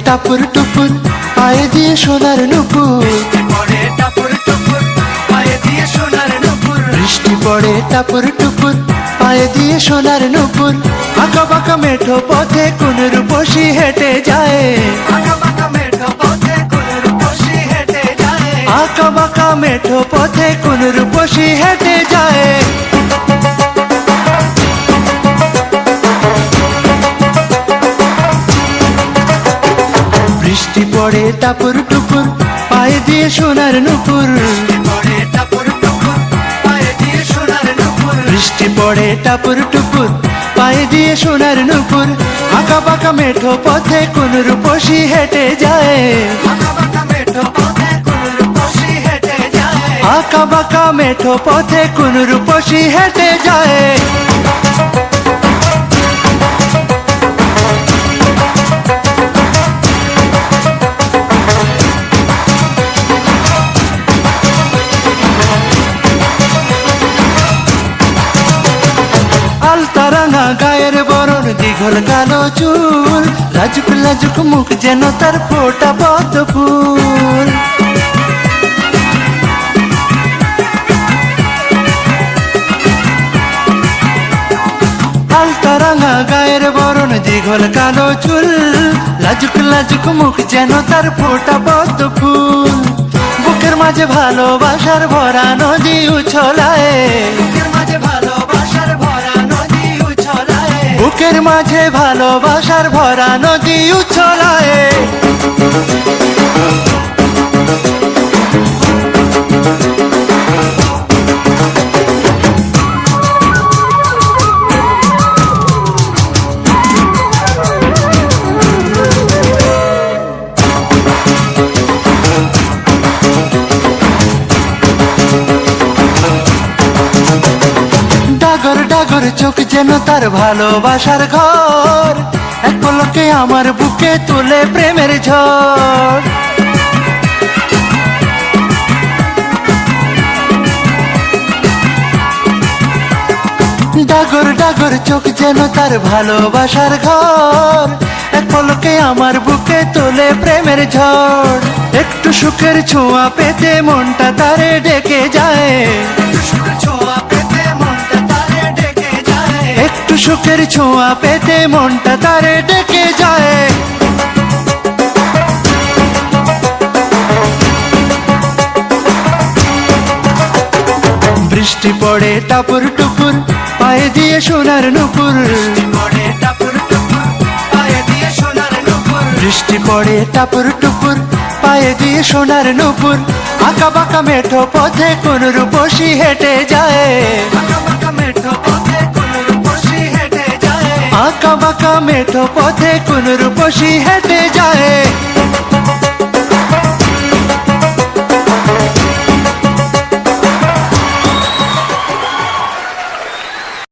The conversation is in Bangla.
টাপুর টুপুর পায়ে দিয়ে সোনার নুপুর, বৃষ্টি পড়ে টাপুর টুপুর পায়ে দিয়ে সোনার নুপুর। আঁকা বাঁকা মেঠো পথে কোন রূপসী হেঁটে যায়, আঁকা বাঁকা মেঠো পথে কোন রূপসী হেঁটে যায়। বৃষ্টি পড়ে টাপুর টুপুর পায়ে দিয়ে সোনার নুপুর, বৃষ্টি পড়ে টাপুর টুপুর পায়ে দিয়ে সোনার নুপুর। আঁকা বাঁকা মেঠো পথে কোন রূপসী হেঁটে যায়, আঁকা বাঁকা মেঠো পথে কোন রূপসী হেঁটে যায়। আলতারাঙা গায়ের বরণ, দীঘল কালো চুল, লাজুক লাজুক মুখ যেন তার ফোটা পদ্ম ফুল। আলতারাঙা গায়ের বরণ, দীঘল কালো চুল, লাজুক লাজুক মুখ যেন তার ফোটা পদ্ম ফুল। বুকের মাঝে ভালোবাসার ভরা নদী উছলায়, বুকের মাঝে ভালোবাসার ভরা নদী উছলায়। ডাগর ডাগর চোখ যেন তার ভালোবাসার ঘর, এক পলকে আমার বুকে তুলে প্রেমের ঝড়। ডাগর ডাগর চোখ যেন তার ভালোবাসার ঘর, এক পলকে আমার বুকে তোলে প্রেমের ঝড়। একটু সুখের ছোঁয়া পেতে মনটা তারে ডেকে যায়, একটু সুখের ছোঁয়া পেতে মনটা তারে ডেকে যায়। বৃষ্টি পড়ে টাপুর টুপুর পায়ে দিয়ে সোনার নুপুর, বৃষ্টি পড়ে টাপুর টুপুর পায়ে দিয়ে সোনার নুপুর। আঁকা বাঁকা মেঠো পথে কোন রূপসী হেঁটে যায়, আঁকা বাঁকা মেঠো পথে কোন রূপসী হেঁটে যায়।